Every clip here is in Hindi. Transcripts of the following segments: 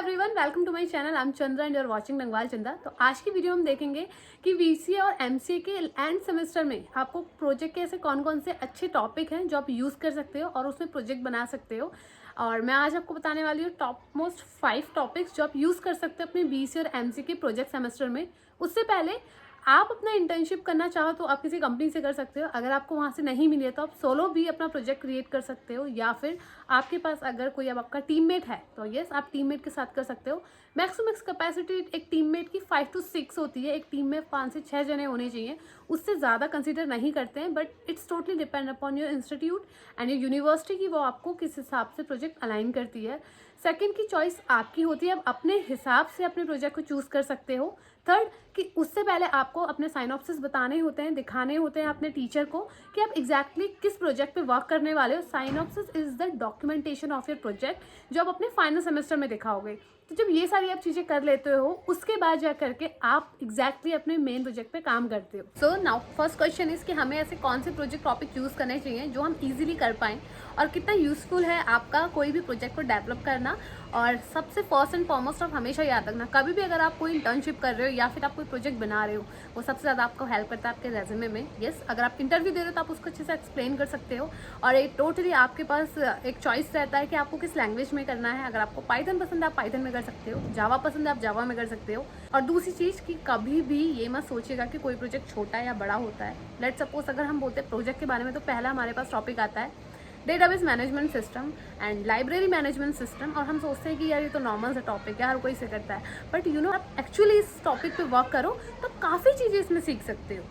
Everyone, welcome to my channel. I am Chandra and you are watching Dangwal Chanda. तो आज की वीडियो हम देखेंगे कि वीसीए और एमसीए के एंड सेमेस्टर में आपको प्रोजेक्ट के ऐसे कौन कौन से अच्छे टॉपिक हैं जो आप यूज़ कर सकते हो और उसमें प्रोजेक्ट बना सकते हो। और मैं आज आपको बताने वाली हूँ टॉप मोस्ट 5 टॉपिक्स जो आप यूज़ कर सकते हो अपने बीसीए और एमसीए के प्रोजेक्ट सेमेस्टर में। उससे पहले आप अपना इंटर्नशिप करना चाहो तो आप किसी कंपनी से कर सकते हो। अगर आपको वहाँ से नहीं मिले तो आप सोलो भी अपना प्रोजेक्ट क्रिएट कर सकते हो, या फिर आपके पास अगर कोई अब आपका टीममेट है तो यस, आप टीममेट के साथ कर सकते हो। मैक्सिमम कैपेसिटी एक टीममेट की 5 to 6 होती है। एक टीम में 5 से 6 जने होने चाहिए, उससे ज़्यादा कंसिडर नहीं करते हैं। But it's totally depend upon your institute and your university की वो आपको किस हिसाब से प्रोजेक्ट अलाइन करती है। सेकंड की चॉइस आपकी होती है, आप अपने हिसाब से अपने प्रोजेक्ट को चूज़ कर सकते हो। थर्ड कि उससे पहले आपको अपने साइनॉप्सिस बताने होते हैं, दिखाने होते हैं अपने टीचर को कि आप एग्जैक्टली किस प्रोजेक्ट पे वर्क करने वाले हो। Synopsis is the documentation of your project जो आप अपने फाइनल सेमेस्टर में दिखाओगे। तो जब ये सारी आप चीज़ें कर लेते हो उसके बाद जा करके आप एग्जैक्टली अपने मेन प्रोजेक्ट पे काम करते हो। So now first question is कि हमें ऐसे कौन से प्रोजेक्ट टॉपिक यूज़ करने चाहिए जो हम इजीली कर पाएँ और कितना यूज़फुल है आपका कोई भी प्रोजेक्ट को डेवलप करना। और सबसे फर्स्ट एंड फॉरमोस्ट आप हमेशा याद रखना, कभी भी अगर आप कोई इंटर्नशिप कर रहे हो या फिर आप कोई प्रोजेक्ट बना रहे हो, वो सबसे ज़्यादा आपको हेल्प करता है आपके रेज्यूमे में। यस, अगर आप इंटरव्यू दे रहे हो तो आप उसको अच्छे से एक्सप्लेन कर सकते हो। और एक टोटली आपके पास एक चॉइस रहता है कि आपको किस लैंग्वेज में करना है। अगर आपको पाइथन पसंद है आप पाइथन में कर सकते हो, जावा पसंद है आप जावा में कर सकते हो। और दूसरी चीज़ कि कभी भी ये मत सोचिएगा कि कोई प्रोजेक्ट छोटा या बड़ा होता है। लेट सपोज अगर हम बोलते हैं प्रोजेक्ट के बारे में तो पहला हमारे पास टॉपिक आता है database management system and library management system. और हम सोचते हैं कि यार ये तो नॉर्मल सा टॉपिक है, हर कोई से करता है। बट यू नो, आप एक्चुअली इस टॉपिक पे वर्क करो तो काफ़ी चीज़ें इसमें सीख सकते हो।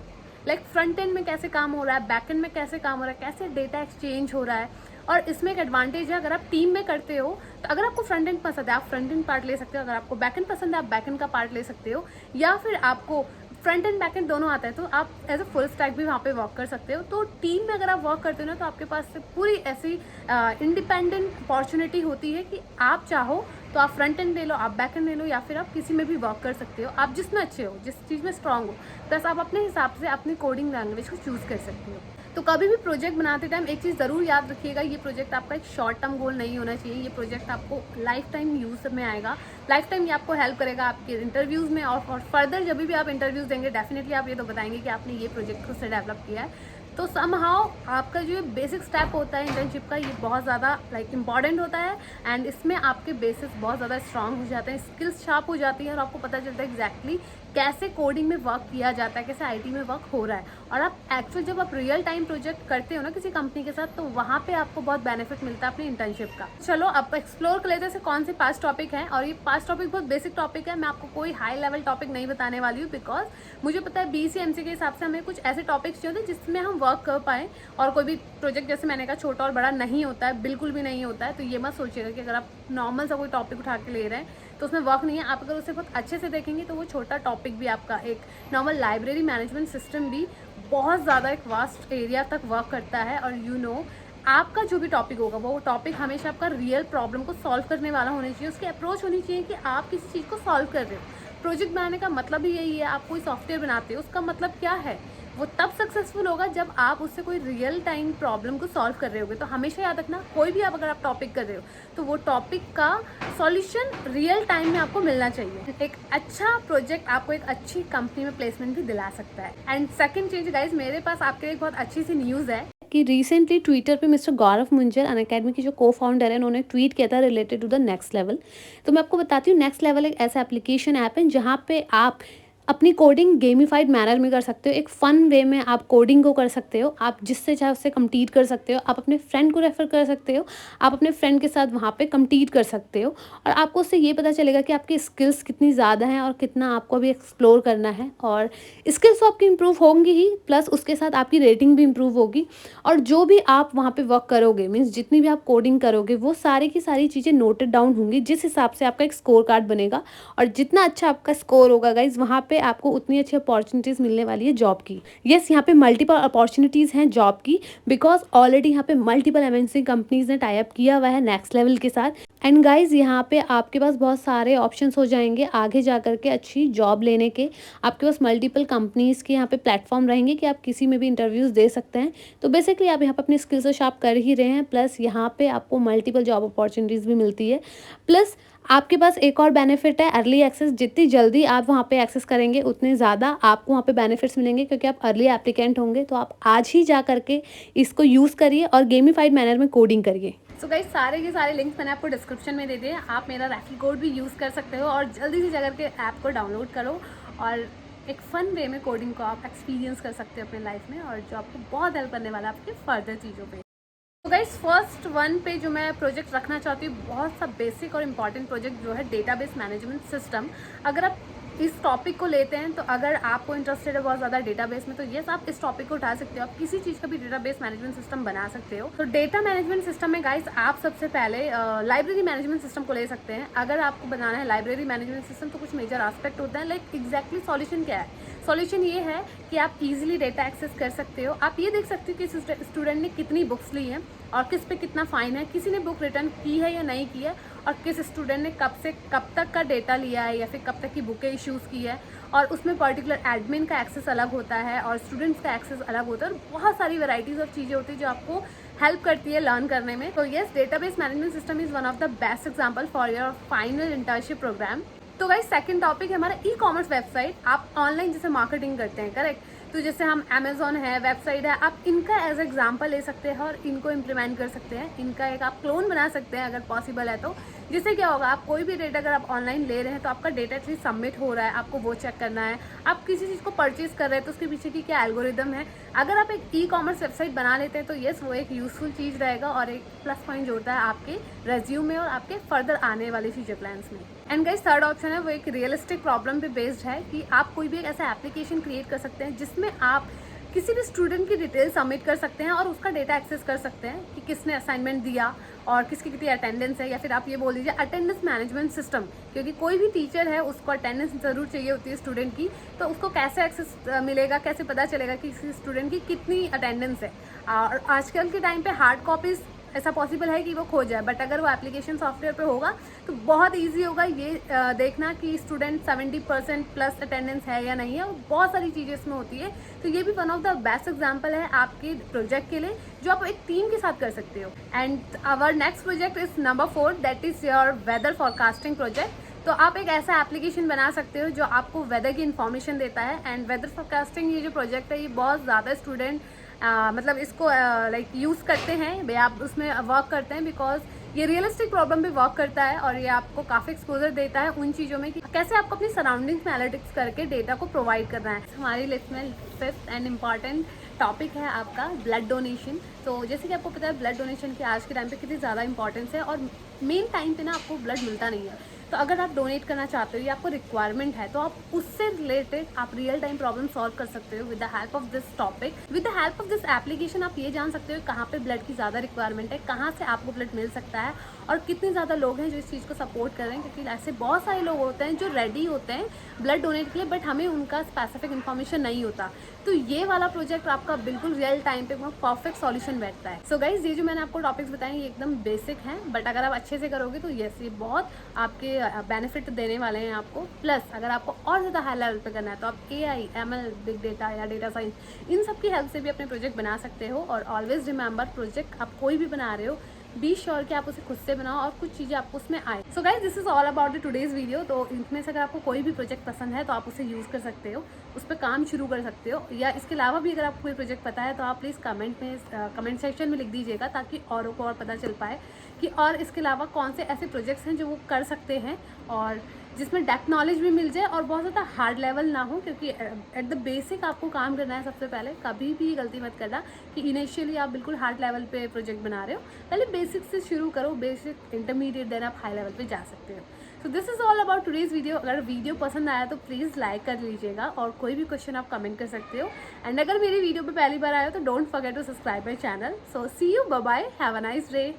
लाइक फ्रंट एंड में कैसे काम हो रहा है, बैक एंड में कैसे काम हो रहा है, कैसे डेटा एक्सचेंज हो रहा है। और इसमें एक एडवांटेज है, अगर आप टीम में करते हो तो अगर आपको फ्रंट एंड पसंद है आप फ्रंट एंड पार्ट ले सकते हो, अगर आपको बैक एंड पसंद है आप बैक एंड का पार्ट ले सकते हो, या फिर आपको फ्रंट एंड बैक एंड दोनों आता है तो आप एज अ फुल स्टैक भी वहाँ पे वर्क कर सकते हो। तो टीम में अगर आप वर्क करते हो ना तो आपके पास से पूरी ऐसी इंडिपेंडेंट अपॉर्चुनिटी होती है कि आप चाहो तो आप फ्रंट एंड ले लो, आप बैक एंड ले लो, या फिर आप किसी में भी वर्क कर सकते हो। आप जिसमें अच्छे हो, जिस चीज़ में स्ट्रांग हो, बस आप अपने हिसाब से अपनी कोडिंग लैंग्वेज को चूज़ कर सकते हो। तो कभी भी प्रोजेक्ट बनाते टाइम एक चीज़ ज़रूर याद रखिएगा, ये प्रोजेक्ट आपका एक शॉर्ट टर्म गोल नहीं होना चाहिए। ये प्रोजेक्ट आपको लाइफ टाइम यूज़ में आएगा, लाइफ टाइम ये आपको हेल्प करेगा आपके इंटरव्यूज़ में। और फर्दर जब भी आप इंटरव्यूज़ देंगे डेफिनेटली आप ये तो बताएंगे कि आपने ये प्रोजेक्ट खुद से डेवलप किया है। तो समहाउ आपका जो बेसिक स्टेप होता है इंटर्नशिप का, ये बहुत ज़्यादा इंपॉर्टेंट होता है। एंड इसमें आपके बेसिस बहुत ज़्यादा स्ट्रांग हो जाते हैं, स्किल्स शार्प हो जाती है और आपको पता चलता है एग्जैक्टली कैसे कोडिंग में वर्क किया जाता है, कैसे आईटी में वर्क हो रहा है। और आप एक्चुअल जब आप रियल टाइम प्रोजेक्ट करते हो ना किसी कंपनी के साथ, तो वहाँ पे आपको बहुत बेनिफिट मिलता है अपनी इंटर्नशिप का। चलो अब एक्सप्लोर कर लेते हैं कौन से 5 टॉपिक हैं। और ये 5 टॉपिक बहुत बेसिक टॉपिक है, मैं आपको कोई हाई लेवल टॉपिक नहीं बताने वाली हूँ, बिकॉज मुझे पता है बीसी एमसी के हिसाब से हमें कुछ ऐसे टॉपिक्स चाहिए होते हैं जिसमें हम वर्क कर पाएँ। और कोई भी प्रोजेक्ट जैसे मैंने कहा छोटा और बड़ा नहीं होता है, बिल्कुल भी नहीं होता है। तो ये मत सोचिएगा कि अगर आप नॉर्मल सा कोई टॉपिक उठा के ले रहे हैं तो उसमें वर्क नहीं है। आप अगर उसे बहुत अच्छे से देखेंगे तो वो छोटा टॉपिक भी आपका एक नॉर्मल लाइब्रेरी मैनेजमेंट सिस्टम भी बहुत ज़्यादा एक वास्ट एरिया तक वर्क करता है। और यू नो, आपका जो भी टॉपिक होगा वो टॉपिक हमेशा आपका रियल प्रॉब्लम को सॉल्व करने वाला होना चाहिए। उसकी अप्रोच होनी चाहिए कि आप किसी चीज़ को सॉल्व कर रहे हो। प्रोजेक्ट बनाने का मतलब ही यही है। आप कोई सॉफ्टवेयर बनाते हो, उसका मतलब क्या है, वो तब सक्सेसफुल होगा जब आप उससे कोई रियल टाइम प्रॉब्लम को सॉल्व कर रहे होगे। तो हमेशा याद रखना, कोई भी अगर आप टॉपिक कर रहे हो तो वो टॉपिक का सॉल्यूशन रियल टाइम में आपको मिलना चाहिए। एक अच्छा प्रोजेक्ट आपको एक अच्छी कंपनी में प्लेसमेंट भी दिला सकता है। एंड सेकंड चीज गाइज, मेरे पास आपके लिए एक बहुत अच्छी सी न्यूज़ है कि रिसेंटली ट्विटर पे मिस्टर गौरव मुंजल अनअकैडमी की जो को फाउंडर है, उन्होंने ट्वीट किया था related to the next level. तो मैं आपको बताती हूँ, नेक्स्ट लेवल एक ऐसा एप्लीकेशन ऐप है जहाँ पे आप अपनी कोडिंग गेमिफाइड मैनर में कर सकते हो। एक फ़न वे में आप कोडिंग को कर सकते हो, आप जिससे चाहे उससे कम्पीट कर सकते हो, आप अपने फ्रेंड को रेफ़र कर सकते हो, आप अपने फ्रेंड के साथ वहाँ पे कम्पीट कर सकते हो। और आपको उससे ये पता चलेगा कि आपकी स्किल्स कितनी ज़्यादा हैं और कितना आपको अभी एक्सप्लोर करना है। और स्किल्स तो आपकी इम्प्रूव होंगी ही, प्लस उसके साथ आपकी रेटिंग भी इम्प्रूव होगी। और जो भी आप वहाँ पे वर्क करोगे, मीन्स जितनी भी आप कोडिंग करोगे, वो सारी की सारी चीज़ें नोटेड डाउन होंगी, जिस हिसाब से आपका एक स्कोर कार्ड बनेगा। और जितना अच्छा आपका स्कोर होगा गाइज, वहाँ पे आपको उतनी अच्छी अपॉर्चुनिटीज़ मिलने वाली है जॉब की। यस, यहाँ पे मल्टीपल अपॉर्चुनिटीज़ हैं जॉब की, बिकॉज ऑलरेडी यहाँ पे मल्टीपल एमएनसी कंपनीज ने टाई अप किया हुआ है नेक्स्ट लेवल के साथ। एंड गाइज, यहाँ पे आपके पास बहुत सारे ऑप्शंस हो जाएंगे आगे जा करके अच्छी जॉब लेने के। आपके पास मल्टीपल कंपनीज़ के यहाँ पे प्लेटफॉर्म रहेंगे कि आप किसी में भी इंटरव्यूज़ दे सकते हैं। तो बेसिकली आप यहाँ पे अपनी स्किल्स शार्प कर ही रहे हैं, प्लस यहाँ पे आपको मल्टीपल जॉब अपॉर्चुनिटीज़ भी मिलती है। प्लस आपके पास एक और बेनिफिट है अर्ली एक्सेस। जितनी जल्दी आप वहाँ पे एक्सेस करेंगे उतने ज़्यादा आपको वहाँ पे बेनिफिट्स मिलेंगे, क्योंकि आप अर्ली एप्लीकेंट होंगे। तो आप आज ही जा करके इसको यूज़ करिए और गेमिफाइड मैनर में कोडिंग करिए। सो गाइस, सारे के सारे लिंक्स मैंने आपको डिस्क्रिप्शन में दे दिए। आप मेरा रेफरल कोड भी यूज़ कर सकते हो और जल्दी से जाकर के ऐप को डाउनलोड करो और एक फ़न वे में कोडिंग को आप एक्सपीरियंस कर सकते हो अपने लाइफ में, और जो आपको बहुत हेल्प करने वाला है आपके फर्दर चीज़ों पे। तो गाइस, फर्स्ट वन पे जो मैं प्रोजेक्ट रखना चाहती हूँ, बहुत सा बेसिक और इम्पॉर्टेंट प्रोजेक्ट जो है डेटाबेस मैनेजमेंट सिस्टम। अगर आप इस टॉपिक को लेते हैं, तो अगर आपको इंटरेस्टेड है बहुत ज़्यादा डेटाबेस में, तो यस, आप इस टॉपिक को उठा सकते हो। आप किसी चीज़ का भी डेटाबेस मैनेजमेंट सिस्टम बना सकते हो। तो डेटा मैनेजमेंट सिस्टम में गाइस, आप सबसे पहले लाइब्रेरी मैनेजमेंट सिस्टम को ले सकते हैं। अगर आपको बनाना है लाइब्रेरी मैनेजमेंट सिस्टम, तो कुछ मेजर एस्पेक्ट होता है। लाइक एग्जैक्टली सॉल्यूशन क्या है? सॉल्यूशन ये है कि आप इजीली डेटा एक्सेस कर सकते हो। आप ये देख सकते हो कि स्टूडेंट ने कितनी बुक्स ली हैं और किस पे कितना फ़ाइन है, किसी ने बुक रिटर्न की है या नहीं की है, और किस स्टूडेंट ने कब से कब तक का डेटा लिया है या फिर कब तक की बुकें इश्यूज़ की है। और उसमें पर्टिकुलर एडमिन का एक्सेस अलग होता है और स्टूडेंट्स का एक्सेस अलग होता है, और बहुत सारी वेराइटीज़ ऑफ चीज़ें होती है जो आपको हेल्प करती है लर्न करने में। तो yes, database management system is one of the best example for your final internship program. तो गाइस, सेकंड टॉपिक है हमारा ई कॉमर्स वेबसाइट। आप ऑनलाइन जैसे मार्केटिंग करते हैं, करेक्ट? तो जैसे हम अमेजोन है, वेबसाइट है, आप इनका एज एग्जाम्पल ले सकते हैं और इनको इम्प्लीमेंट कर सकते हैं। इनका एक आप क्लोन बना सकते हैं अगर पॉसिबल है तो। जिससे क्या होगा, आप कोई भी डेटा अगर आप ऑनलाइन ले रहे हैं तो आपका डेटा एटलीस्ट सबमिट हो रहा है, आपको वो चेक करना है। आप किसी चीज़ को परचेज कर रहे हैं तो उसके पीछे की क्या एल्गोरिदम है। अगर आप एक ई कॉमर्स वेबसाइट बना लेते हैं तो येस, वो एक यूजफुल चीज़ रहेगा और एक प्लस पॉइंट जोड़ता है आपके रेज्यूम में और आपके फर्दर आने वाले फ्यूचर प्लान्स में। एंड गाइस, थर्ड ऑप्शन है वो एक रियलिस्टिक प्रॉब्लम पे बेस्ड है कि आप कोई भी एक ऐसा एप्लीकेशन क्रिएट कर सकते हैं जिसमें आप किसी भी स्टूडेंट की डिटेल सबमिट कर सकते हैं और उसका डेटा एक्सेस कर सकते हैं कि किसने असाइनमेंट दिया और किसकी कितनी अटेंडेंस है, या फिर आप ये बोल दीजिए अटेंडेंस मैनेजमेंट सिस्टम। क्योंकि कोई भी टीचर है उसको अटेंडेंस ज़रूर चाहिए होती है स्टूडेंट की, तो उसको कैसे एक्सेस मिलेगा, कैसे पता चलेगा कि स्टूडेंट की कितनी अटेंडेंस है। और आजकल के टाइम पे हार्ड कॉपीज़ ऐसा पॉसिबल है कि वो खो जाए, बट अगर वो एप्लीकेशन सॉफ्टवेयर पे होगा तो बहुत इजी होगा ये देखना कि स्टूडेंट 70% प्लस अटेंडेंस है या नहीं है। बहुत सारी चीज़ें इसमें होती है। तो ये भी one of the best example है आपके प्रोजेक्ट के लिए, जो आप एक टीम के साथ कर सकते हो। And our next project is number 4, that is your weather forecasting project. तो आप एक ऐसा एप्लीकेशन बना सकते हो जो आपको वेदर की इन्फॉर्मेशन देता है। एंड वेदर फॉरकास्टिंग ये जो प्रोजेक्ट है, ये बहुत ज़्यादा स्टूडेंट मतलब इसको लाइक यूज़ करते हैं, आप उसमें वर्क करते हैं, बिकॉज ये रियलिस्टिक प्रॉब्लम पे वर्क करता है और ये आपको काफ़ी एक्सपोजर देता है उन चीज़ों में कि कैसे आपको अपनी सराउंडिंग्स में एनालिटिक्स करके डेटा को प्रोवाइड करना है। हमारी लिस्ट में फिफ्थ एंड इम्पॉर्टेंट टॉपिक है आपका ब्लड डोनेशन। तो जैसे कि आपको पता है ब्लड डोनेशन की आज के टाइम पे कितनी ज़्यादा इंपॉर्टेंस है और मेन टाइम पे ना आपको ब्लड मिलता नहीं है। तो अगर आप डोनेट करना चाहते हो या आपको रिक्वायरमेंट है, तो आप उससे रिलेटेड आप रियल टाइम प्रॉब्लम सॉल्व कर सकते हो with the help of this topic. With the help of this application आप ये जान सकते हो कहाँ पे ब्लड की ज़्यादा रिक्वायरमेंट है, कहाँ से आपको ब्लड मिल सकता है और कितने ज़्यादा लोग हैं जो इस चीज़ को सपोर्ट कर रहे हैं। क्योंकि ऐसे बहुत सारे लोग होते हैं जो रेडी होते हैं ब्लड डोनेट के लिए, बट हमें उनका स्पेसिफिक इन्फॉर्मेशन नहीं होता। तो ये वाला प्रोजेक्ट आपका बिल्कुल रियल टाइम पे परफेक्ट सॉल्यूशन बैठता है। सो गाइज, ये जो मैंने आपको टॉपिक्स बताए ये एकदम बेसिक हैं, बट अगर आप अच्छे से करोगे तो यस, ये बहुत आपके बेनिफिट देने वाले हैं आपको। प्लस अगर आपको और ज़्यादा हाई लेवल पे करना है तो आप AI, ML, बिग डेटा या डेटा साइंस, इन सब की हेल्प से भी अपने प्रोजेक्ट बना सकते हो। और ऑलवेज रिमेंबर, प्रोजेक्ट आप कोई भी बना रहे हो, बी श्योर कि आप उसे खुद से बनाओ और कुछ चीज़ें आपको उसमें आए। So guys, this is all about the today's video. तो इनमें से अगर आपको कोई भी प्रोजेक्ट पसंद है तो आप उसे यूज़ कर सकते हो, उस पर काम शुरू कर सकते हो। या इसके अलावा भी अगर आपको कोई प्रोजेक्ट पता है तो आप प्लीज़ कमेंट सेक्शन में लिख दीजिएगा, ताकि औरों को और पता चल पाए कि और इसके अलावा कौन से ऐसे प्रोजेक्ट्स हैं जो वो कर सकते हैं और जिसमें डेप्थ नॉलेज भी मिल जाए और बहुत ज़्यादा हार्ड लेवल ना हो। क्योंकि एट द बेसिक आपको काम करना है। सबसे पहले कभी भी गलती मत करना कि इनिशियली आप बिल्कुल हार्ड लेवल पे प्रोजेक्ट बना रहे हो। पहले बेसिक से शुरू करो, बेसिक, इंटरमीडिएट, देन आप हाई लेवल पे जा सकते हो। So this is all about today's video. अगर वीडियो पसंद आया तो प्लीज़ लाइक कर लीजिएगा और कोई भी क्वेश्चन आप कमेंट कर सकते हो। एंड अगर मेरी वीडियो पे पहली बार आए हो तो don't forget to subscribe my channel. So see you, bye bye, have a nice day.